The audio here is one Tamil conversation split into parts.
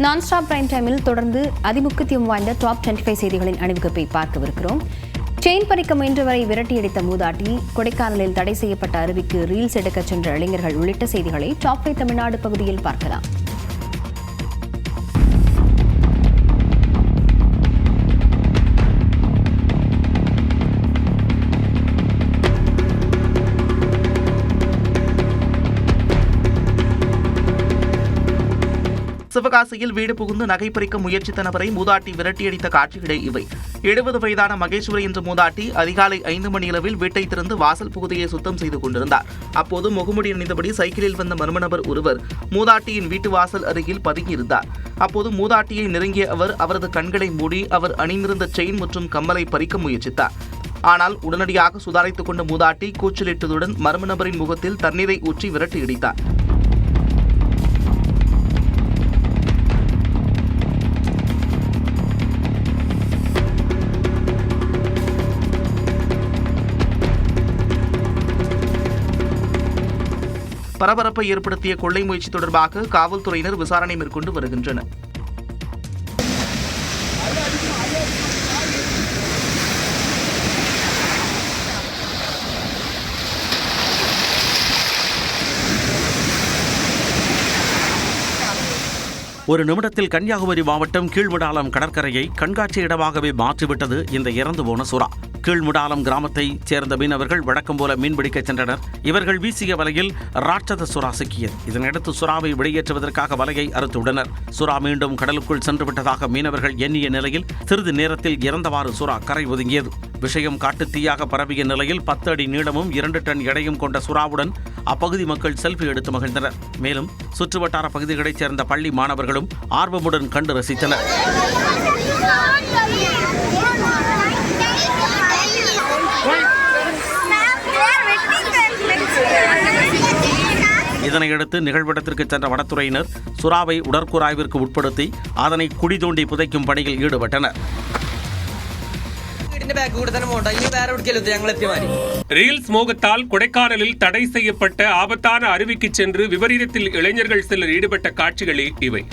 நான்-ஸ்டாப் பிரைம் டைமில் தொடர்ந்து அதிமுக்கியத்துவம் வாய்ந்த டாப் 25 செய்திகளின் அணிவகுப்பை பார்க்கவிருக்கிறோம். செயின் பறிக்க முயன்றவரை விரட்டியடித்த மூதாட்டி, கொடைக்கானலில் தடை செய்யப்பட்ட அருவிக்கு ரீல்ஸ் எடுக்கச் சென்ற இளைஞர்கள் உள்ளிட்ட செய்திகளை டாப் 5 தமிழ்நாடு பகுதியில் பார்க்கலாம். சிவகாசியில் வீடு புகுந்து நகை பறிக்க முயற்சித்த நபரை மூதாட்டி விரட்டியடித்த காட்சிகளே இவை. 70 வயதான மகேஸ்வரி என்ற மூதாட்டி அதிகாலை 5 மணியளவில் வீட்டை திறந்து வாசல் பகுதியை சுத்தம் செய்து கொண்டிருந்தார். அப்போது முகமுடி அணிந்தபடி சைக்கிளில் வந்த மர்ம நபர் ஒருவர் மூதாட்டியின் வீட்டு வாசல் அருகில் பதுங்கியிருந்தார். அப்போது மூதாட்டியை நெருங்கிய அவர் அவரது கண்களை மூடி அவர் அணிந்திருந்த செயின் மற்றும் கம்மலை பறிக்க முயற்சித்தார். ஆனால் உடனடியாக சுதாரித்துக் கொண்ட மூதாட்டி கூச்சலிட்டதுடன் மர்ம நபரின் முகத்தில் தண்ணீரை ஊற்றி விரட்டியடித்தார். பரபரப்பை ஏற்படுத்திய கொள்ளை முயற்சி தொடர்பாக காவல்துறையினர் விசாரணை மேற்கொண்டு வருகின்றனர். ஒரு நிமிடத்தில் கன்னியாகுமரி மாவட்டம் கீழ்முடாலம் கடற்கரையை கண்காட்சி இடமாகவே மாற்றிவிட்டது இந்த இறந்து போன சுறா. கீழ்முடாலம் கிராமத்தைச் சேர்ந்த மீனவர்கள் வழக்கம் போல மீன்பிடிக்கச் சென்றனர். இவர்கள் வீசிய வலையில் ராட்சத சுறா சிக்கியது. இதனையடுத்து சுறாவை வெளியேற்றுவதற்காக வலையை அறுத்துவிட்டனர். சுறா மீண்டும் கடலுக்குள் சென்றுவிட்டதாக மீனவர்கள் எண்ணிய நிலையில் சிறிது நேரத்தில் இறந்தவாறு சுறா கரை ஒதுங்கியது. விஷயம் காட்டுத்தீயாக பரவிய நிலையில் 10 அடி நீளமும் 2 டன் எடையும் கொண்ட சுறாவுடன் அப்பகுதி மக்கள் செல்ஃபி எடுத்து மகிழ்ந்தனர். மேலும் சுற்றுவட்டார பகுதிகளைச் சேர்ந்த பள்ளி மாணவர்களும் ஆர்வமுடன் கண்டு ரசித்தனர். இதனையடுத்து நிகழ்விடத்திற்கு சென்ற வனத்துறையினர் சுறாவை உடற்கூறாய்விற்கு உட்படுத்தி அதனை குழி தோண்டி புதைக்கும் பணியில் ஈடுபட்டனர். ரீல்ஸ் மோகத்தால் கொடைக்கானலில் தடை செய்யப்பட்ட ஆபத்தான அருவிக்கு சென்று விபரீதத்தில் இளைஞர்கள் சிலர் ஈடுபட்ட காட்சிகளே இவை.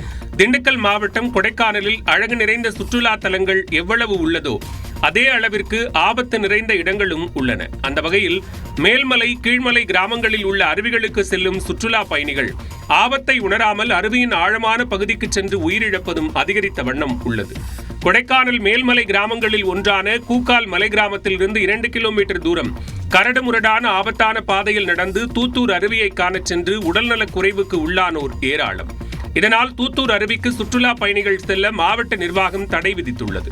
திண்டுக்கல் மாவட்டம் கொடைக்கானலில் அழகு நிறைந்த சுற்றுலா தலங்கள் எவ்வளவு உள்ளதோ அதே அளவிற்கு ஆபத்து நிறைந்த இடங்களும் உள்ளன. அந்த வகையில் மேல்மலை கீழ்மலை கிராமங்களில் உள்ள அருவிகளுக்கு செல்லும் சுற்றுலா பயணிகள் ஆபத்தை உணராமல் அருவியின் ஆழமான பகுதிக்கு சென்று உயிரிழப்பதும் அதிகரித்த வண்ணம் உள்ளது. கொடைக்கானல் மேல்மலை கிராமங்களில் ஒன்றான கூக்கால் மலை கிராமத்திலிருந்து 2 கிலோமீட்டர் தூரம் கரடுமுரடான ஆபத்தான பாதையில் நடந்து தூத்தூர் அருவியை காணச் சென்று உடல்நலக் குறைவுக்கு உள்ளானோர் ஏராளம். இதனால் தூத்தூர் அருவிக்கு சுற்றுலா பயணிகள் செல்ல மாவட்ட நிர்வாகம் தடை விதித்துள்ளது.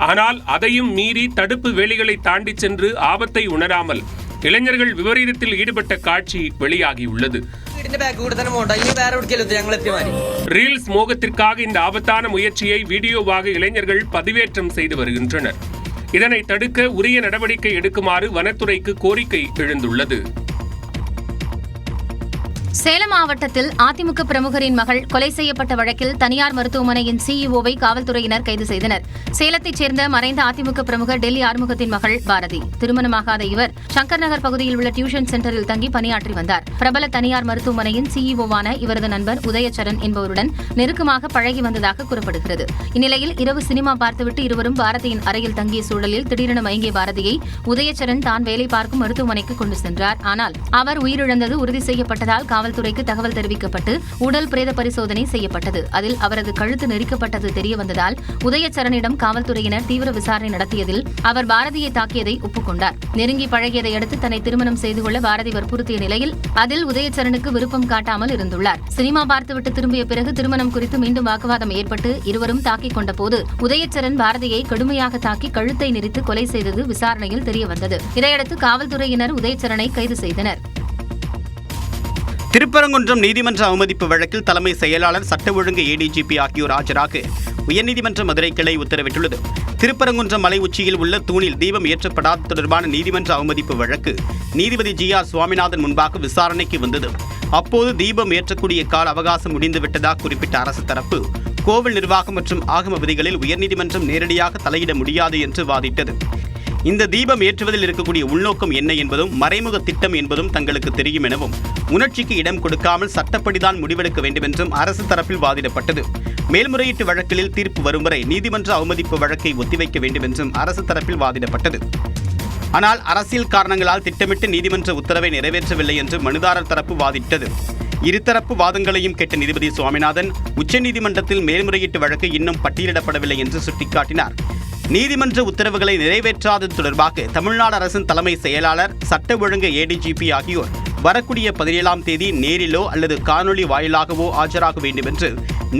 ஆனால் அதையும் மீறி தடுப்பு வேலிகளை தாண்டி சென்று ஆபத்தை உணராமல் இளைஞர்கள் விபரீதத்தில் ஈடுபட்ட காட்சி வெளியாகியுள்ளது. ரீல்ஸ் மோகத்திற்காக இந்த ஆபத்தான முயற்சியை வீடியோவாக இளைஞர்கள் பதிவேற்றம் செய்து வருகின்றனர். இதனை தடுக்க உரிய நடவடிக்கை எடுக்குமாறு வனத்துறைக்கு கோரிக்கை எழுந்துள்ளது. சேலம் மாவட்டத்தில் அதிமுக பிரமுகரின் மகள் கொலை செய்யப்பட்ட வழக்கில் தனியார் மருத்துவமனையின் சிஇஓவை காவல்துறையினர் கைது செய்தனர். சேலத்தைச் சேர்ந்த மறைந்த அதிமுக பிரமுகர் டெல்லி ஆறுமுகத்தின் மகள் பாரதி. திருமணமாகாத இவர் சங்கர் நகர் பகுதியில் உள்ள டியூஷன் சென்டரில் தங்கி பணியாற்றி வந்தார். பிரபல தனியார் மருத்துவமனையின் சிஇஓவான இவரது நண்பர் உதயச்சரன் என்பவருடன் நெருக்கமாக பழகி வந்ததாக கூறப்படுகிறது. இந்நிலையில் இரவு சினிமா பார்த்துவிட்டு இருவரும் பாரதியின் அறையில் தங்கிய சூழலில் திடீரென மயங்கிய பாரதியை உதயச்சரன் தான் வேலை பார்க்கும் மருத்துவமனைக்கு கொண்டு சென்றார். ஆனால் அவர் உயிரிழந்தது உறுதி செய்யப்பட்டதால் காவல்துறைக்கு தகவல் தெரிவிக்கப்பட்டு உடல் பிரேத பரிசோதனை செய்யப்பட்டது. அதில் அவரது கழுத்து நெரிக்கப்பட்டது தெரியவந்ததால் உதயச்சரனிடம் காவல்துறையினர் தீவிர விசாரணை நடத்தியதில் அவர் பாரதியை தாக்கியதை ஒப்புக்கொண்டார். நெருங்கி பழகியதை அடுத்து தன்னை திருமணம் செய்து கொள்ள பாரதி வற்புறுத்திய நிலையில் அதில் உதயச்சரனுக்கு விருப்பம் காட்டாமல் இருந்துள்ளார். சினிமா பார்த்துவிட்டு திரும்பிய பிறகு திருமணம் குறித்து மீண்டும் வாக்குவாதம் ஏற்பட்டு இருவரும் தாக்கிக் கொண்ட போது உதயச்சரன் பாரதியை கடுமையாக தாக்கி கழுத்தை நெரித்து கொலை செய்தது விசாரணையில் தெரியவந்தது. இதையடுத்து காவல்துறையினர் உதயச்சரனை கைது செய்தனர். திருப்பரங்குன்றம் நீதிமன்ற அவமதிப்பு வழக்கில் தலைமை செயலாளர் சட்ட ஒழுங்கு ஏடிஜிபி ஆகியோர் ஆஜராக உயர்நீதிமன்ற மதுரை கிளை உத்தரவிட்டுள்ளது. திருப்பரங்குன்றம் மலை உச்சியில் உள்ள தூணில் தீபம் ஏற்றப்படாத தொடர்பான நீதிமன்ற அவமதிப்பு வழக்கு நீதிபதி ஜி.ஆர். சுவாமிநாதன் முன்பாக விசாரணைக்கு வந்தது. அப்போது தீபம் ஏற்றக்கூடிய கால அவகாசம் முடிந்துவிட்டதாக குறிப்பிட்ட அரசு தரப்பு கோவில் நிர்வாகம் மற்றும் ஆகம விதிகளில் உயர்நீதிமன்றம் நேரடியாக தலையிட முடியாது என்று வாதிட்டது. இந்த தீபம் ஏற்றுவதில் இருக்கக்கூடிய உள்நோக்கம் என்ன என்பதும் மறைமுக திட்டம் என்பதும் தங்களுக்கு தெரியும் எனவும் உணர்ச்சிக்கு இடம் கொடுக்காமல் சட்டப்படிதான் முடிவெடுக்க வேண்டும் என்றும் அரசு தரப்பில் வாதிடப்பட்டது. மேல்முறையீட்டு வழக்கில் தீர்ப்பு வரும் வரை நீதிமன்ற அவமதிப்பு வழக்கை ஒத்திவைக்க வேண்டும் என்றும் அரசு தரப்பில் வாதிடப்பட்டது. ஆனால் அரசியல் காரணங்களால் திட்டமிட்டு நீதிமன்ற உத்தரவை நிறைவேற்றவில்லை என்று மனுதாரர் தரப்பு வாதிட்டது. இருதரப்பு வாதங்களையும் கேட்ட நீதிபதி சுவாமிநாதன் உச்சநீதிமன்றத்தில் மேல்முறையீட்டு வழக்கு இன்னும் பட்டியலிடப்படவில்லை என்று சுட்டிக்காட்டினார். நீதிமன்ற உத்தரவுகளை நிறைவேற்றாதது தொடர்பாக தமிழ்நாடு அரசின் தலைமை செயலாளர், சட்ட ஒழுங்கு ADGP ஆகியோர் வரக்கூடிய 17ஆம் தேதி நேரிலோ அல்லது காணொலி வாயிலாகவோ ஆஜராக வேண்டும் என்று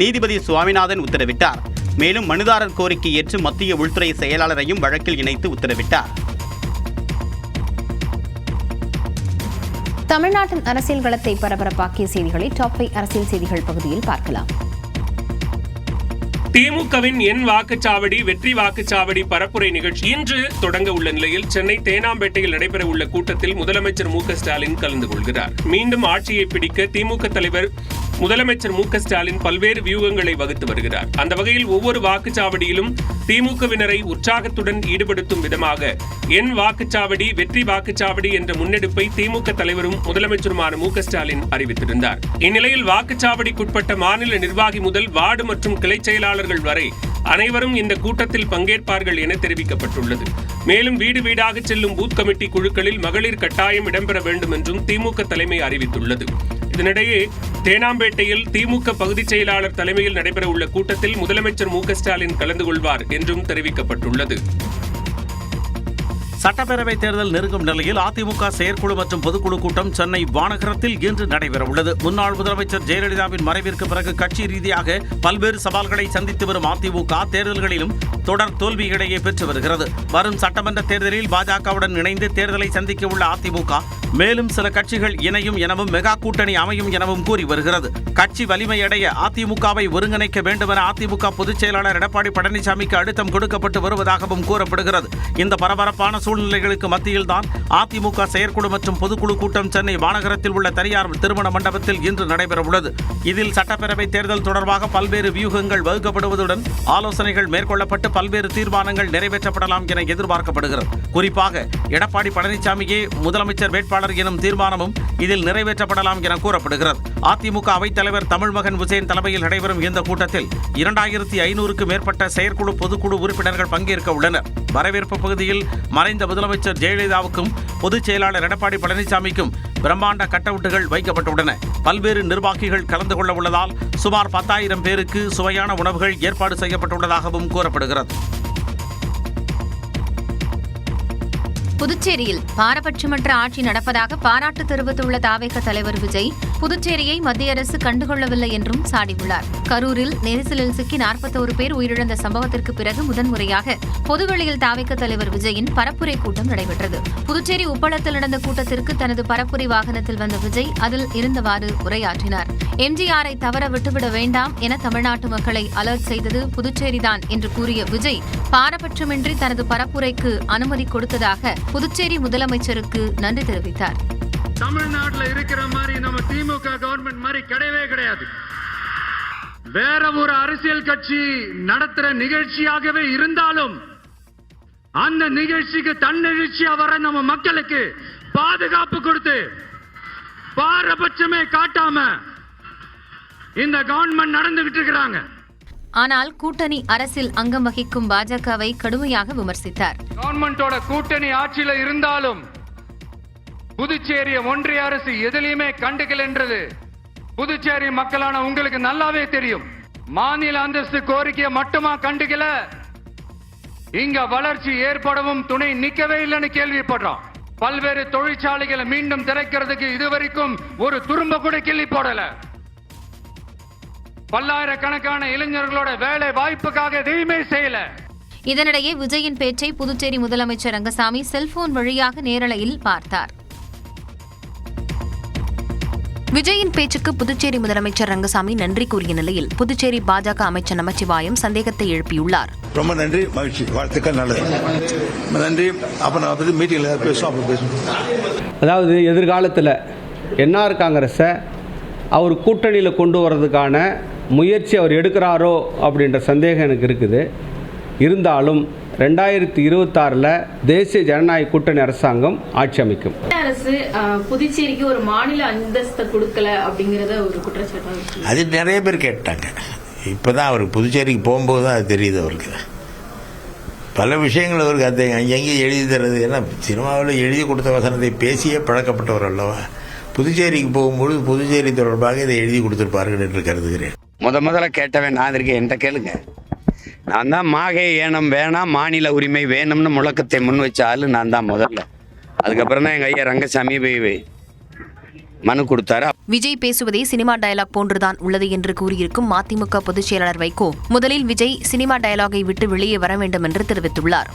நீதிபதி சுவாமிநாதன் உத்தரவிட்டார். மேலும் மனுதாரர் கோரிக்கை ஏற்று மத்திய உள்துறை செயலாளரையும் வழக்கில் இணைத்து உத்தரவிட்டார். தமிழ்நாட்டின் அரசியல் களத்தை பரபரப்பாக்கிய செய்திகளை டாப் 5 அரசியல் செய்திகள் பகுதியில் பார்க்கலாம். திமுகவின் என் வாக்குச்சாவடி வெற்றி வாக்குச்சாவடி பரப்புரை நிகழ்ச்சி இன்று தொடங்க உள்ள நிலையில் சென்னை தேனாம்பேட்டையில் நடைபெற உள்ள கூட்டத்தில் முதலமைச்சர் மு க ஸ்டாலின் கலந்து கொள்கிறார். மீண்டும் ஆட்சியை பிடிக்க திமுக தலைவர் முதலமைச்சர் மு க ஸ்டாலின் பல்வேறு வியூகங்களை வகுத்து வருகிறார். அந்த வகையில் ஒவ்வொரு வாக்குச்சாவடியிலும் திமுகவினரை உற்சாகத்துடன் ஈடுபடுத்தும் விதமாக என் வாக்குச்சாவடி வெற்றி வாக்குச்சாவடி என்ற முன்னெடுப்பை திமுக தலைவரும் முதலமைச்சருமான மு க ஸ்டாலின் அறிவித்திருந்தார். இந்நிலையில் வாக்குச்சாவடிக்குட்பட்ட மாநில நிர்வாகி முதல் வார்டு மற்றும் கிளை செயலாளர்கள் வரை அனைவரும் இந்த கூட்டத்தில் பங்கேற்பார்கள் என தெரிவிக்கப்பட்டுள்ளது. மேலும் வீடு வீடாக செல்லும் பூத் கமிட்டி குழுக்களில் மகளிர் கட்டாயம் இடம்பெற வேண்டும் என்றும் திமுக தலைமை அறிவித்துள்ளது. இதனிடையே தேனாம்பேட்டையில் திமுக பகுதிச் செயலாளர் தலைமையில் நடைபெற உள்ள கூட்டத்தில் முதலமைச்சர் மு க ஸ்டாலின் கலந்து கொள்வார் என்றும் தெரிவிக்கப்பட்டுள்ளது. சட்டப்பேரவை தேர்தல் நெருங்கும் நிலையில் அதிமுக செயற்குழு மற்றும் பொதுக்குழு கூட்டம் சென்னை வானகரத்தில் இன்று நடைபெறவுள்ளது. முன்னாள் முதலமைச்சர் ஜெயலலிதாவின் மறைவிற்கு பிறகு கட்சி ரீதியாக பல்வேறு சவால்களை சந்தித்து வரும் அதிமுக தேர்தல்களிலும் தொடர் தோல்விகளையே பெற்று வருகிறது. வரும் சட்டமன்ற தேர்தலில் பாஜகவுடன் இணைந்து தேர்தலை சந்திக்க உள்ள அதிமுக மேலும் சில கட்சிகள் இணையும் எனவும் மெகா கூட்டணி அமையும் எனவும் கூறி வருகிறது. கட்சி வலிமையடைய அதிமுகவை ஒருங்கிணைக்க வேண்டும் என அதிமுக பொதுச் செயலாளர் எடப்பாடி பழனிசாமிக்கு அழுத்தம் கொடுக்கப்பட்டு வருவதாகவும் கூறப்படுகிறது. இந்த பரபரப்பான சூழ்நிலைகளுக்கு மத்தியில் தான் அதிமுக செயற்குழு மற்றும் பொதுக்குழு கூட்டம் சென்னை வானகரத்தில் உள்ள தனியார் திருமண மண்டபத்தில் இன்று நடைபெறவுள்ளது. இதில் சட்டப்பேரவை தேர்தல் தொடர்பாக பல்வேறு வியூகங்கள் வகுக்கப்படுவதுடன் ஆலோசனைகள் மேற்கொள்ளப்பட்டு பல்வேறு தீர்மானங்கள் நிறைவேற்றப்படலாம் என எதிர்பார்க்கப்படுகிறது. குறிப்பாக எடப்பாடி பழனிசாமியே முதலமைச்சர் வேட்பாளர் எனும் தீர்மானமும் இதில் நிறைவேற்றப்படலாம் என கூறப்படுகிறது. அதிமுக அவைத்தலைவர் தமிழ்மகன் உசேன் தலைமையில் நடைபெறும் இந்த கூட்டத்தில் 2500க்கும் மேற்பட்ட செயற்குழு பொதுக்குழு உறுப்பினர்கள் பங்கேற்க உள்ளனர். வரவேற்பு பகுதியில் மறைந்த முதலமைச்சர் ஜெயலலிதாவுக்கும் பொதுச் செயலாளர் எடப்பாடி பழனிசாமிக்கும் பிரம்மாண்ட கட்டவுட்டுகள் வைக்கப்பட்டுள்ளன. பல்வேறு நிர்வாகிகள் கலந்து கொள்ள உள்ளதால் சுமார் 10,000 பேருக்கு சுவையான உணவுகள் ஏற்பாடு செய்யப்பட்டுள்ளதாகவும் கூறப்படுகிறது. புதுச்சேரியில் பாரபட்சமற்ற ஆட்சி நடப்பதாக பாராட்டு தெரிவித்துள்ள தாவேக தலைவர் விஜய் புதுச்சேரியை மத்திய அரசு கண்டுகொள்ளவில்லை என்றும் சாடியுள்ளார். கரூரில் நெரிசலில் சிக்கி 41 பேர் உயிரிழந்த சம்பவத்திற்கு பிறகு முதன்முறையாக பொதுவெளியில் தாவேக தலைவர் விஜயின் பரப்புரை கூட்டம் நடைபெற்றது. புதுச்சேரி உப்பளத்தில் நடந்த கூட்டத்திற்கு தனது பரப்புரை வாகனத்தில் வந்த விஜய் அதில் இருந்தவாறு உரையாற்றினார். எம்ஜிஆரை தவற விட்டுவிட வேண்டாம் என தமிழ்நாட்டு மக்களை அலர்ட் செய்தது புதுச்சேரிதான் என்று கூறிய விஜய் பாரபட்சமின்றி தனது பரப்புரைக்கு அனுமதி கொடுத்ததாக புதுச்சேரி முதலமைச்சருக்கு நன்றி தெரிவித்தார். தமிழ்நாட்டில் இருக்கிற மாதிரி நம்ம திமுக கவர்மெண்ட் மாதிரி கிடையவே கிடையாது. வேற ஒரு அரசியல் கட்சி நடத்துற நிகழ்ச்சியாகவே இருந்தாலும் அந்த நிகழ்ச்சிக்கு தன்னெழுச்சியா வர நம்ம மக்களுக்கு பாதுகாப்பு கொடுத்து பாரபட்சமே காட்டாம இந்த கவர்மெண்ட் நடந்துகிட்டு இருக்கிறாங்க. ஆனால் கூட்டணி அரசில் அங்கம் வகிக்கும் பாஜகவை கடுமையாக விமர்சித்தார். கவர்மெண்டோட கூட்டணி ஆட்சியில இருந்தாலும் புதுச்சேரிய ஒன்றிய அரசு எதிலையுமே கண்டுக்கலன்றது புதுச்சேரி மக்களான உங்களுக்கு நல்லாவே தெரியும். மாநில அந்தஸ்து கோரிக்கையை மட்டுமா கண்டுக்கல, இங்க வளர்ச்சி ஏற்படவும் துணை நிக்கவே இல்லைன்னு கேள்விப்படுறோம். பல்வேறு தொழிற்சாலைகளை மீண்டும் திறக்கிறதுக்கு இதுவரைக்கும் ஒரு துரும்ப கூட கிள்ளி போடல. பல்லாயிரக்கணக்கான இளைஞர்களோட வேலை வாய்ப்புக்காக எதையுமே செய்யல. இதனிடையே விஜயின் பேச்சை புதுச்சேரி முதலமைச்சர் ரங்கசாமி செல்போன் வழியாக நேரலையில் பார்த்தார். விஜயின் பேச்சுக்கு புதுச்சேரி முதலமைச்சர் ரங்கசாமி நன்றி கூறிய நிலையில் புதுச்சேரி பாஜக அமைச்சர் நமச்சிவாயம் சந்தேகத்தை எழுப்பியுள்ளார். ரொம்ப நன்றி, மகிழ்ச்சி, வாழ்த்துக்கள், நல்லது, நன்றி. அப்போ நான் மீட்டிங்ல பேசுவோம். அதாவது எதிர்காலத்தில் என்ஆர் காங்கிரஸை அவர் கூட்டணியில் கொண்டு வர்றதுக்கான முயற்சி அவர் எடுக்கிறாரோ அப்படின்ற சந்தேகம் எனக்கு இருக்குது. இருந்தாலும் 2026 தேசிய ஜனநாயக கூட்டணி அரசாங்கம் ஆட்சி அமைக்கும். அரசு புதுச்சேரிக்கு ஒரு மாநில அந்தஸ்து கொடுக்கல அப்படிங்கறத ஒரு குற்றச்சாட்டு அது நிறைய பேர் கேட்டாங்க. இப்பதான் அவருக்கு புதுச்சேரிக்கு போகும்போது தான் அது தெரியுது. அவருக்கு பல விஷயங்கள் அவருக்கு அதை எங்கே எழுதி தர்றது, ஏன்னா சினிமாவில் எழுதி கொடுத்த வசனத்தை பேசியே பழக்கப்பட்டவர் அல்லவா. புதுச்சேரிக்கு போகும்போது புதுச்சேரி தொடர்பாக இதை எழுதி கொடுத்துருப்பார்கள் என்று கருதுகிறேன். முதல்ல கேட்டவன் நான் இருக்கேன், என்கிட்ட கேளுங்க. நான் தான் மாகே ஏனம் வேணாம், மாநில உரிமை வேணும்னு முழக்கத்தை முன் வச்ச ஆளு நான் தான் முதல்ல. அதுக்கப்புறம் தான் எங்கள் ஐயா ரங்கசாமி போய் மனு கொடுத்தாரு. விஜய் பேசுவதே சினிமா டயலாக் போன்றுதான் உள்ளது என்று கூறியிருக்கும் மதிமுக பொதுச் செயலாளர் வைகோ முதலில் விஜய் சினிமா டயலாகை விட்டு வெளியே வர வேண்டும் என்று தெரிவித்துள்ளார்.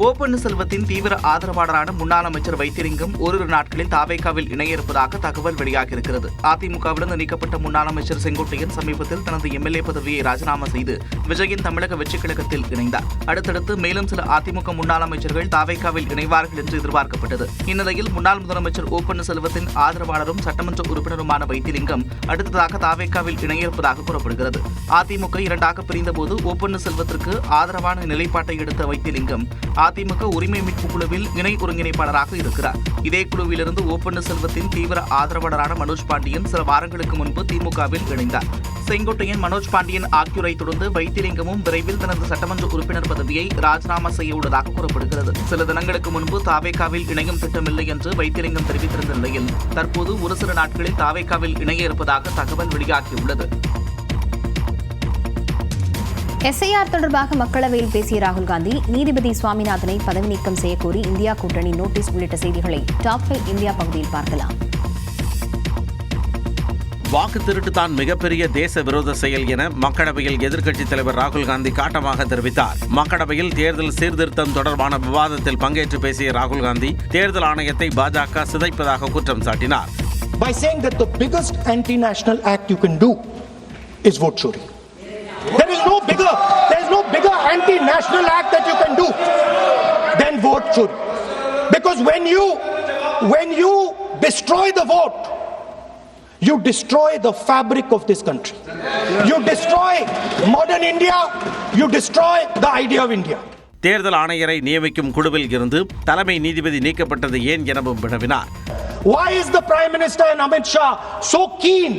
ஓ பன்னீர்செல்வத்தின் தீவிர ஆதரவாளரான முன்னாள் அமைச்சர் வைத்திலிங்கம் ஓரிரு நாட்களில் தாவேகாவில் இணைய இருப்பதாக தகவல் வெளியாகியிருக்கிறது. அதிமுகவிலிருந்து நீக்கப்பட்ட முன்னாள் அமைச்சர் செங்கோட்டையன் சமீபத்தில் தனது எம்எல்ஏ பதவியை ராஜினாமா செய்து விஜயின் தமிழக வெற்றிக் கழகத்தில் இணைந்தார். அடுத்தடுத்து மேலும் சில அதிமுக முன்னாள் அமைச்சர்கள் தாவேகாவில் இணைவார்கள் என்று எதிர்பார்க்கப்பட்டது. இந்நிலையில் முன்னாள் முதலமைச்சர் ஓ பன்னீர்செல்வத்தின் ஆதரவாளரும் சட்டமன்ற உறுப்பினருமான வைத்திலிங்கம் அடுத்ததாக தாவேகாவில் இணைய இருப்பதாக கூறப்படுகிறது. அதிமுக இரண்டாக பிரிந்தபோது ஓ பன்னீர்செல்வத்திற்கு ஆதரவான நிலைப்பாட்டை எடுத்த வைத்திலிங்கம் அதிமுக உரிமை மீட்பு குழுவில் இணை ஒருங்கிணைப்பாளராக இருக்கிறார். இதே குழுவிலிருந்து ஓ பன்னீர்செல்வத்தின் தீவிர ஆதரவாளரான மனோஜ் பாண்டியன் சில வாரங்களுக்கு முன்பு திமுகவில் இணைந்தார். செங்கோட்டையன், மனோஜ் பாண்டியன் ஆகியோரை தொடர்ந்து வைத்திலிங்கமும் விரைவில் தனது சட்டமன்ற உறுப்பினர் பதவியை ராஜினாமா செய்ய உள்ளதாக கூறப்படுகிறது. சில தினங்களுக்கு முன்பு தாவேகாவில் இணையும் திட்டமில்லை என்று வைத்திலிங்கம் தெரிவித்திருந்த நிலையில் தற்போது ஒரு சில நாட்களில் தாவேகாவில் இணைய இருப்பதாக தகவல் வெளியாகியுள்ளது. எஸ்ஐஆர் தொடர்பாக மக்களவையில் பேசிய ராகுல் காந்தி நீதிபதி சுவாமிநாதனை பதவி நீக்கம் செய்யக்கோரி இந்தியா கூட்டணி நோட்டீஸ் உள்ளிட்ட செய்திகளை டாப் 5 இந்தியா பகுதியில் பார்க்கலாம். வாக்கு திருட்டு தான் மிகப்பெரிய தேச விரோத செயல் என மக்களவையில் எதிர்க்கட்சித் தலைவர் ராகுல் காந்தி காட்டமாக தெரிவித்தார். மக்களவையில் தேர்தல் சீர்திருத்தம் தொடர்பான விவாதத்தில் பங்கேற்று பேசிய ராகுல் காந்தி தேர்தல் ஆணையத்தை பாஜக சிதைப்பதாக குற்றம் சாட்டினார். By saying that the biggest anti-national act you can do is vote chori. There is no bigger anti-national act that you can do than vote chori. Because when you destroy the vote, you destroy the fabric of this country. You destroy modern India. You destroy the idea of India. தேர்தல் ஆணையரை நியமிக்கும் குழுவில் இருந்து தலைமை நீதிபதி நீக்கப்பட்டது ஏன் எனவும் வினவினார். Why is the Prime Minister and Amit Shah so keen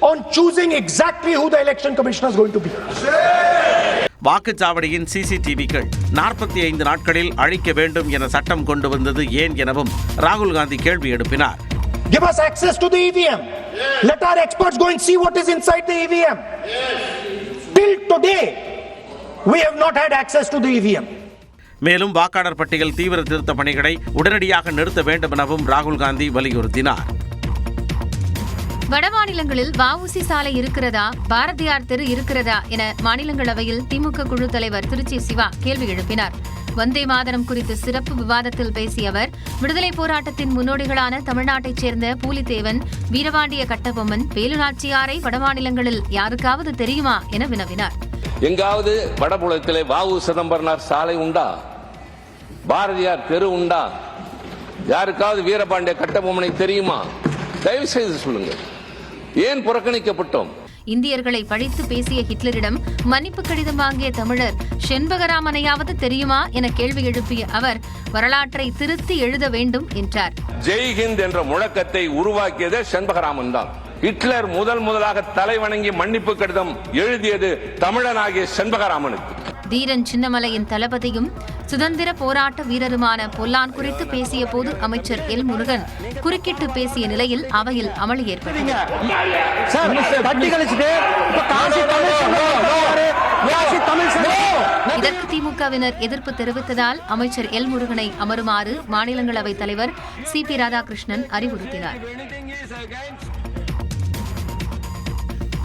on choosing exactly who the election commissioner is going to be? வாக்குச்சாவடியின் சிசிடிவிகள் 45 நாட்களில் அழிக்க வேண்டும் என சட்டம் கொண்டு வந்தது ஏன் எனவும் ராகுல் காந்தி கேள்வி எழுப்பினார். Give us access to the EVM. Let our experts go and see what is inside the EVM. Till today, we have not had access to the EVM. மேலும் வாக்காளர் பட்டியல் தீவிர திருத்த பணிகளை உடனடியாக நிறுத்த வேண்டும் எனவும் ராகுல் காந்தி வலியுறுத்தினார். வடமாநிலங்களில் வஉசி சாலை இருக்கிறதா, பாரதியார் தெரு இருக்கிறதா என மாநிலங்களவையில் திமுக குழு தலைவர் திருச்சி சிவா கேள்வி எழுப்பினார். வந்தே மாதரம் குறித்து சிறப்பு விவாதத்தில் பேசிய அவர் விடுதலை போராட்டத்தின் முன்னோடிகளான தமிழ்நாட்டைச் சேர்ந்த பூலித்தேவன், வீரபாண்டிய கட்டபொம்மன், வேலுநாச்சியாரை வடமாநிலங்களில் யாருக்காவது தெரியுமா என வினவினார். எங்காவது வடபுலத்திலே வஉ சிதம்பரனார் சாலை உண்டா, பாரதியார் தெரு உண்டா, யாருக்காவது வீரபாண்டிய கட்டபொம்மனை தெரியுமா? தயவு செய்து சொல்லுங்கள். ஏன் புறக்கணிக்கப்பட்டோம்? இந்தியர்களை பழித்து பேசிய ஹிட்லரிடம் மன்னிப்பு கடிதம் வாங்கிய தமிழர் செண்பகராமனையாவது தெரியுமா என கேள்வி எழுப்பிய அவர் வரலாற்றை திருத்தி எழுத வேண்டும் என்றார். ஜெய்ஹிந்த் என்ற முழக்கத்தை உருவாக்கியது செண்பகராமன் தான். ஹிட்லர் முதலாக தலை வணங்கி மன்னிப்பு கடிதம் எழுதியது தமிழனாகிய செண்பகராமனுக்கு. தீரன் சின்னமலையின் தளபதியும் சுதந்திர போராட்ட வீரருமான பொல்லான் குறித்து பேசிய போது அமைச்சர் எல் முருகன் குறுக்கிட்டு பேசிய நிலையில் அவையில் அமளி ஏற்பட்டது. இதற்கு திமுகவினர் எதிர்ப்பு தெரிவித்ததால் அமைச்சர் எல் முருகனை அமருமாறு மாநிலங்களவைத் தலைவர் சிபி ராதாகிருஷ்ணன் அறிவுறுத்தினார்.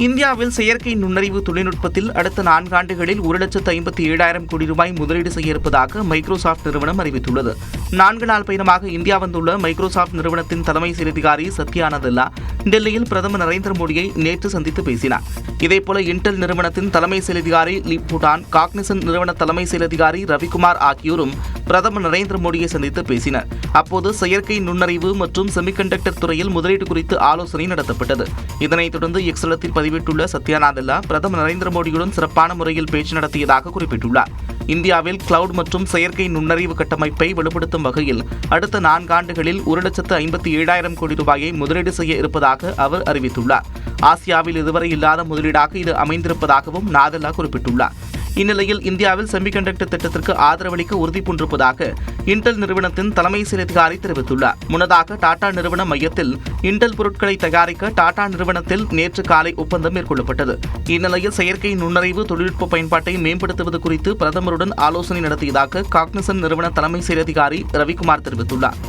இந்தியாவில் செயற்கை நுண்ணறிவு தொழில்நுட்பத்தில் அடுத்த 4 ஆண்டுகளில் 1,57,000 கோடி ரூபாய் முதலீடு செய்ய இருப்பதாக மைக்ரோசாப்ட் நிறுவனம் அறிவித்துள்ளது. 4 நாள் பயணமாக இந்தியா வந்துள்ள மைக்ரோசாப்ட் நிறுவனத்தின் தலைமை செயல் அதிகாரி சத்யா நதெல்லா டெல்லியில் பிரதமர் நரேந்திர மோடியை நேற்று சந்தித்து பேசினார். இதேபோல இன்டெல் நிறுவனத்தின் தலைமை செயல் அதிகாரி லீப் பூட்டான், காக்னிசன் நிறுவன தலைமை செயல் அதிகாரி ரவிக்குமார் ஆகியோரும் பிரதமர் நரேந்திர மோடியை சந்தித்து பேசினர். அப்போது செயற்கை நுண்ணறிவு மற்றும் செமிகண்டக்டர் துறையில் முதலீடு குறித்து ஆலோசனை நடத்தப்பட்டது. இதனைத் தொடர்ந்து எக்ஸ் தளத்தில் பதிவிட்டுள்ள சத்யா நதெல்லா பிரதமர் நரேந்திர மோடியுடன் சிறப்பான முறையில் பேச்சு நடத்தியதாக குறிப்பிட்டுள்ளார். இந்தியாவில் கிளவுட் மற்றும் செயற்கை நுண்ணறிவு கட்டமைப்பை வலுப்படுத்தும் வகையில் அடுத்த 4 ஆண்டுகளில் 1,57,000 கோடி ரூபாயை முதலீடு செய்ய இருப்பதாக அவர் அறிவித்துள்ளார். ஆசியாவில் இதுவரை இல்லாத முதலீடாக இது அமைந்திருப்பதாகவும் நாதல்லா குறிப்பிட்டுள்ளார். இந்நிலையில் இந்தியாவில் செமிகண்டக்டர் திட்டத்திற்கு ஆதரவளிக்க உறுதி பூண்டிருப்பதாக இன்டெல் நிறுவனத்தின் தலைமை செயல் அதிகாரி தெரிவித்துள்ளார். முன்னதாக டாடா நிறுவன மையத்தில் இன்டெல் பொருட்களை தயாரிக்க டாடா நிறுவனத்தில் நேற்று காலை ஒப்பந்தம் மேற்கொள்ளப்பட்டது. இந்நிலையில் செயற்கை நுண்ணறிவு தொழில்நுட்ப பயன்பாட்டை மேம்படுத்துவது குறித்து பிரதமருடன் ஆலோசனை நடத்தியதாக காக்னிசன்ட் நிறுவன தலைமை செயல் அதிகாரி ரவிக்குமார் தெரிவித்துள்ளார்.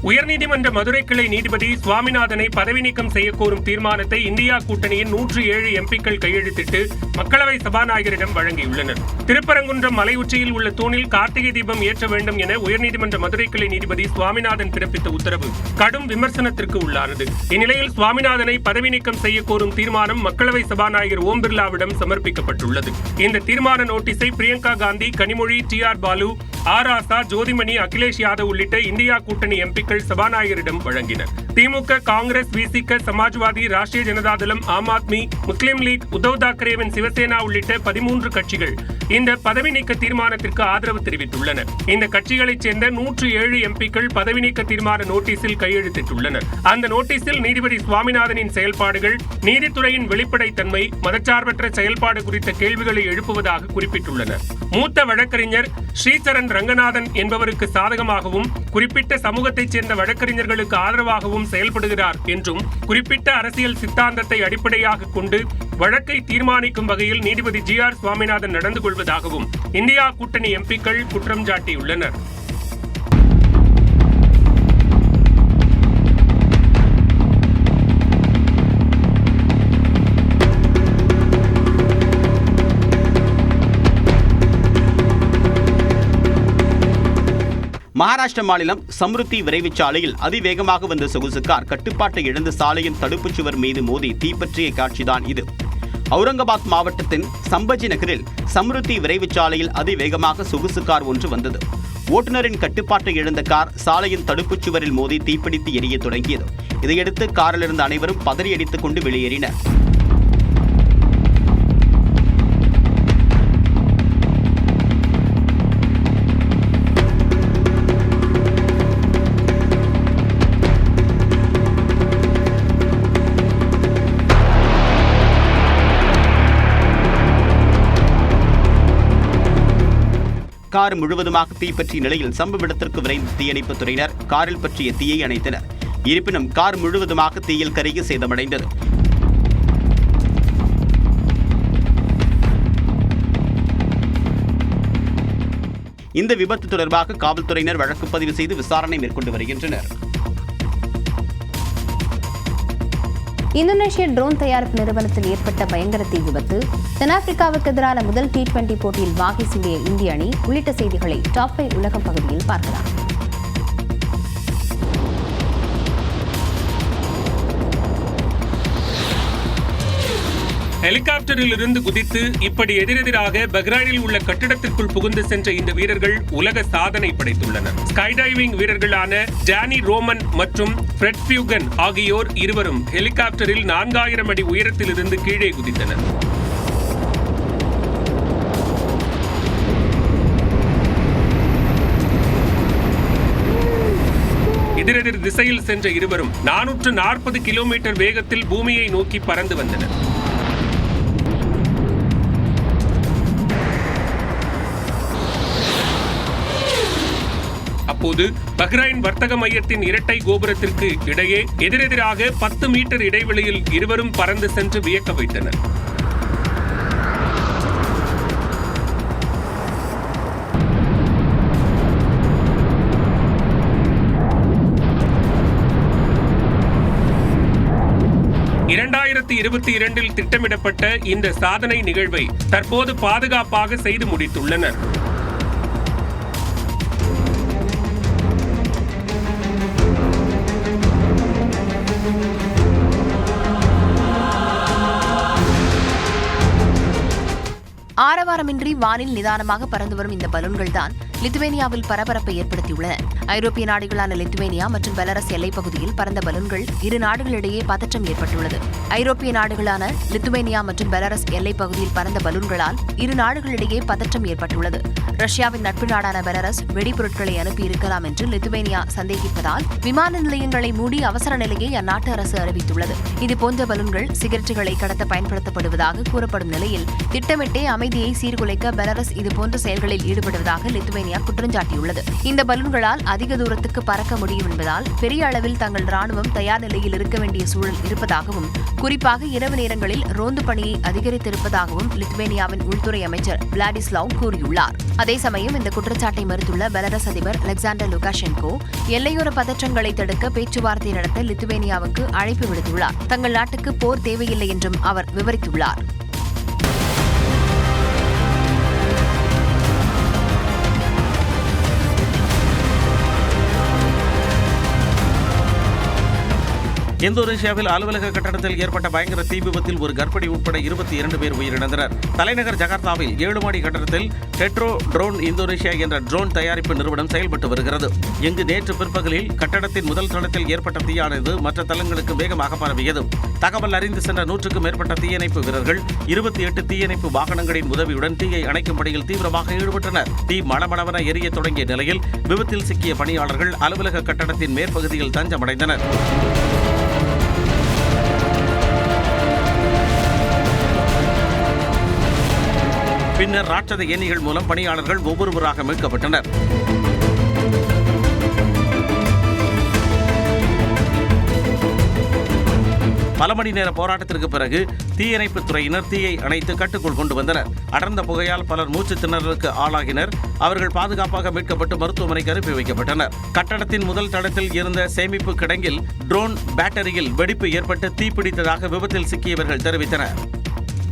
உயர்நீதிமன்ற மதுரை கிளை நீதிபதி சுவாமிநாதனை பதவி நீக்கம் செய்யக்கோரும் தீர்மானத்தை இந்தியா கூட்டணியின் 107 எம்பிக்கள் கையெழுத்திட்டு மக்களவை சபாநாயகரிடம் வழங்கியுள்ளனர். திருப்பரங்குன்றம் மலை உச்சியில் உள்ள தூணில் கார்த்திகை தீபம் ஏற்ற வேண்டும் என உயர்நீதிமன்ற மதுரை கிளை நீதிபதி சுவாமிநாதன் பிறப்பித்த உத்தரவு கடும் விமர்சனத்திற்கு உள்ளானது. இந்நிலையில் சுவாமிநாதனை பதவி நீக்கம் செய்யக்கோரும் தீர்மானம் மக்களவை சபாநாயகர் ஓம் பிர்லாவிடம் சமர்ப்பிக்கப்பட்டுள்ளது. இந்த தீர்மான நோட்டீஸை பிரியங்கா காந்தி, கனிமொழி, TR பாலு, ஆர் ஆசா, ஜோதிமணி, அகிலேஷ் யாதவ் உள்ளிட்ட இந்தியா கூட்டணி எம்பிக்கள் சபாநாயகரிடம் வழங்கினர். திமுக, காங்கிரஸ், விசிக, சமாஜ்வாதி, ராஷ்டிரிய ஜனதாதளம், ஆம் ஆத்மி, முஸ்லிம் லீக், உத்தவ் தாக்கரேவின் சிவசேனா உள்ளிட்ட 13 கட்சிகள் இந்த பதவி நீக்க தீர்மானத்திற்கு ஆதரவு தெரிவித்துள்ளனர். இந்த கட்சிகளைச் சேர்ந்த 107 எம்பிக்கள் பதவி நீக்க தீர்மான நோட்டீஸில் கையெழுத்திட்டுள்ளனர். அந்த நோட்டீஸில் நீதிபதி சுவாமிநாதனின் செயல்பாடுகள், நீதித்துறையின் வெளிப்படைத்தன்மை, மதச்சார்பற்ற செயல்பாடு குறித்த கேள்விகளை எழுப்புவதாக குறிப்பிட்டுள்ளனர். மூத்த வழக்கறிஞர் ஸ்ரீசரண் ரங்கநாதன் என்பவருக்கு சாதகமாகவும் குறிப்பிட்ட சமூகத்தைச் சேர்ந்த வழக்கறிஞர்களுக்கு ஆதரவாகவும் செயல்படுகிறார் என்றும் குறிப்பிட்ட அரசியல் சித்தாந்தத்தை அடிப்படையாக கொண்டு வழக்கை தீர்மானிக்கும் வகையில் நீதிபதி GR சுவாமிநாதன் நடந்து கொள்வதாகவும் இந்தியா கூட்டணி எம்பிக்கள் குற்றம் சாட்டியுள்ளனர். மகாராஷ்டிர மாநிலம் சம்ருத்தி விரைவுச் சாலையில் அதிவேகமாக வந்த சொகுசு கார் கட்டுப்பாட்டை இழந்த சாலையின் தடுப்புச் சுவர் மீது மோதி தீப்பற்றிய காட்சிதான் இது. அவுரங்காபாத் மாவட்டத்தின் சம்பஜி நகரில் சம்ருத்தி விரைவுச் சாலையில் அதிவேகமாக சொகுசு கார் ஒன்று வந்தது. ஓட்டுநரின் கட்டுப்பாட்டை இழந்த கார் சாலையின் தடுப்புச் சுவரில் மோதி தீப்பிடித்து எரிய தொடங்கியது. இதையடுத்து காரில் இருந்த அனைவரும் பதறியடித்துக் கொண்டு வெளியேறினர். கார் முழுவதுமாக தீப்பற்றிய நிலையில் சம்பவ இடத்திற்கு விரைந்த தீயணைப்புத் துறையினர் காரில் பற்றிய தீயை அணைத்தனர். இருப்பினும் கார் முழுவதுமாக தீயில் கருகி சேதமடைந்தது. இந்த விபத்து தொடர்பாக காவல்துறையினர் வழக்கு பதிவு செய்து விசாரணை மேற்கொண்டு வருகின்றனர். இந்தோனேஷிய ட்ரோன் தயாரிப்பு நிறுவனத்தில் ஏற்பட்ட பயங்கர தீ விபத்து, தென்னாப்பிரிக்காவுக்கு எதிரான முதல் T20 போட்டியில் வாகை சூடிய இந்திய அணி உள்ளிட்ட செய்திகளை டாப் 5 உலகம் பகுதியில் பார்க்கலாம். ஹெலிகாப்டரில் இருந்து குதித்து இப்படி எதிரெதிராக பஹ்ரைனில் உள்ள கட்டிடத்திற்குள் புகுந்து சென்ற இந்த வீரர்கள் உலக சாதனை படைத்துள்ளனர். ஸ்கைடைவிங் வீரர்களான டேனி ரோமன் மற்றும் ஃப்ரெட் ஃபியூகன் ஆகியோர் இருவரும் ஹெலிகாப்டரில் 4000 அடி உயரத்தில் இருந்து கீழே குதித்தனர். எதிரெதிர் திசையில் சென்ற இருவரும் 440 கிலோமீட்டர் வேகத்தில் பூமியை நோக்கி பறந்து வந்தனர். அப்போது பஹ்ரைன் வர்த்தக மையத்தின் இரட்டை கோபுரத்திற்கு இடையே எதிரெதிராக 10 மீட்டர் இடைவெளியில் இருவரும் பறந்து சென்று வியக்க வைத்தனர். இல் திட்டமிடப்பட்ட இந்த சாதனை நிகழ்வை தற்போது பாதுகாப்பாக செய்து முடித்துள்ளனர். ஆரவாரமின்றி வானில் நிதானமாக பறந்து வரும் இந்த பலூன்கள் தான் லித்துவேனியாவில் பரபரப்பை ஏற்படுத்தியுள்ளன. ஐரோப்பிய நாடுகளான லித்துவேனியா மற்றும் பெலாரஸ் எல்லைப் பகுதியில் பறந்த பலூன்கள் இரு நாடுகளிடையே பதற்றம் ஏற்பட்டுள்ளது. ஐரோப்பிய நாடுகளான லித்துவேனியா மற்றும் பெலாரஸ் எல்லைப் பகுதியில் பறந்த பலூன்களால் இரு நாடுகளிடையே பதற்றம் ஏற்பட்டுள்ளது. ரஷ்யாவின் நட்பு நாடான பெலாரஸ் வெடிபொருட்களை அனுப்பியிருக்கலாம் என்று லித்துவேனியா சந்தேகிப்பதால் விமான நிலையங்களை மூடி அவசர நிலையை அந்நாட்டு அரசு அறிவித்துள்ளது. இதுபோன்ற பலூன்கள் சிகரெட்டுகளை கடத்த பயன்படுத்தப்படுவதாக கூறப்படும் நிலையில் திட்டமிட்டே அமைதியை சீர்குலைக்க பெலாரஸ் இதுபோன்ற செயல்களில் ஈடுபடுவதாக லித்துவேனியா குற்றஞ்சாட்டியுள்ளது. இந்த பலூன்களால் அதிக தூரத்துக்கு பறக்க முடியும் என்பதால் பெரிய அளவில் தங்கள் ராணுவம் தயார் நிலையில் இருக்க வேண்டிய சூழல் இருப்பதாகவும், குறிப்பாக இரவு நேரங்களில் ரோந்து பணியை அதிகரித்திருப்பதாகவும் லித்துவேனியாவின் உள்துறை அமைச்சர் விளாடிஸ்லாவ் கூறியுள்ளார். அதே சமயம் இந்த குற்றச்சாட்டை மறுத்துள்ள பெலாரஸ் அதிபர் அலெக்சாண்டர் லுகாஷென்கோ எல்லையோர பதற்றங்களை தடுக்க பேச்சுவார்த்தை நடத்த லித்துவேனியாவுக்கு அழைப்பு விடுத்துள்ளார். தங்கள் நாட்டுக்கு போர் தேவையில்லை என்றும் அவர் விவரித்துள்ளார். இந்தோனேஷியாவில் அலுவலக கட்டடத்தில் ஏற்பட்ட பயங்கர தீ விபத்தில் ஒரு கர்ப்பிணி உட்பட 22 பேர் உயிரிழந்தனர். தலைநகர் ஜகார்த்தாவில் 7 மாடி கட்டடத்தில் டெட்ரோ ட்ரோன் இந்தோனேஷியா என்ற ட்ரோன் தயாரிப்பு நிறுவனம் செயல்பட்டு வருகிறது. இங்கு நேற்று பிற்பகலில் கட்டடத்தின் முதல் தளத்தில் ஏற்பட்ட தீயானது மற்ற தளங்களுக்கு வேகமாக பரவியது. தகவல் அறிந்து சென்ற 100க்கும் மேற்பட்ட தீயணைப்பு வீரர்கள் 28 தீயணைப்பு வாகனங்களின் உதவியுடன் தீயை அணைக்கும் பணியில் தீவிரமாக ஈடுபட்டனர். தீ மளமளவென எரிய தொடங்கிய நிலையில் விபத்தில் சிக்கிய பணியாளர்கள் அலுவலக கட்டடத்தின் மேற்பகுதியில் தஞ்சமடைந்தனர். பின்னர் ராட்சத ஏணிகள் மூலம் பணியாளர்கள் ஒவ்வொருவராக மீட்கப்பட்டனர். பல மணி நேர போராட்டத்திற்கு பிறகு தீயணைப்புத் துறையினர் தீயை அணைத்து கட்டுக்குள் கொண்டு வந்தனர். அடர்ந்த புகையால் பலர் மூச்சு திணறலுக்கு ஆளாகினர். அவர்கள் பாதுகாப்பாக மீட்கப்பட்டு மருத்துவமனைக்கு அனுப்பி வைக்கப்பட்டனர். கட்டடத்தின் முதல் தளத்தில் இருந்த சேமிப்பு கிடங்கில் ட்ரோன் பேட்டரியில் வெடிப்பு ஏற்பட்டு தீப்பிடித்ததாக விபத்தில் சிக்கியவர்கள் தெரிவித்தனர்.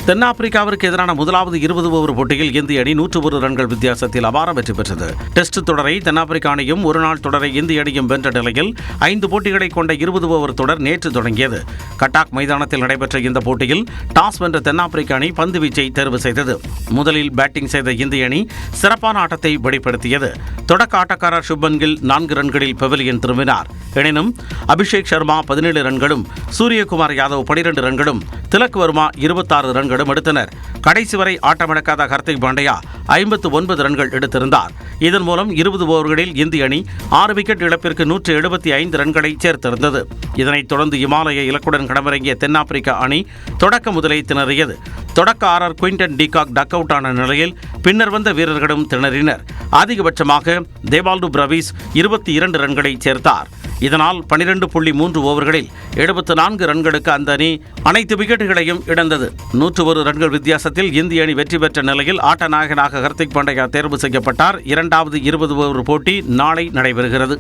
தென்னாப்பிரிக்காவிற்கு எதிரான முதலாவது 20 ஓவர் போட்டியில் இந்திய அணி 101 ரன்கள் வித்தியாசத்தில் அபார வெற்றி பெற்றது. டெஸ்ட் தொடரை தென்னாப்பிரிக்க அணியும் ஒருநாள் தொடரை இந்திய அணியும் வென்ற நிலையில் 5 போட்டிகளை கொண்ட 20 ஓவர் தொடர் நேற்று தொடங்கியது. கட்டாக் மைதானத்தில் நடைபெற்ற இந்த போட்டியில் டாஸ் வென்ற தென்னாப்பிரிக்க அணி பந்து வீச்சை தேர்வு செய்தது. முதலில் பேட்டிங் செய்த இந்திய அணி சிறப்பான ஆட்டத்தை வெளிப்படுத்தியது. தொடக்க ஆட்டக்காரர் சுப்மன் கில் 4 ரன்களில் பெவிலியன் திரும்பினார். எனினும் அபிஷேக் சர்மா 17 ரன்களும், சூரியகுமார் யாதவ் 12 ரன்களும், திலக் வர்மா 26 ரன்களும் எடுத்தனர். கடைசி வரை ஆட்டமிழக்காத ஹர்திக் பாண்டியா 59 ரன்கள் எடுத்திருந்தார். இதன் மூலம் 20 ஓவர்களில் இந்திய அணி 6 விக்கெட் இழப்பிற்கு 175 ரன்களை சேர்த்திருந்தது. இதனைத் தொடர்ந்து இமாலய இலக்குடன் களமிறங்கிய தென்னாப்பிரிக்க அணி தொடக்க முதலே திணறியது. தொடக்க RR Quinton de Kock duck out ஆன நிலையில் பின்னர் வந்த வீரர்களும் திணறினர். அதிகபட்சமாக தேவால்டு பிரவிஸ் 22 ரன்களை சேர்த்தார். இதனால் 12.3 ஓவர்களில் 74 ரன்களுக்கு அந்த அணி அனைத்து விக்கெட்டுகளையும் இழந்தது. 101 ரன்கள் வித்தியாசத்தில் இந்திய அணி வெற்றி பெற்ற நிலையில் ஆட்ட நாயகனாக ஹர்திக் பாண்டியா தேர்வு செய்யப்பட்டார். இரண்டாவது 20 ஓவர் போட்டி நாளை நடைபெறுகிறது.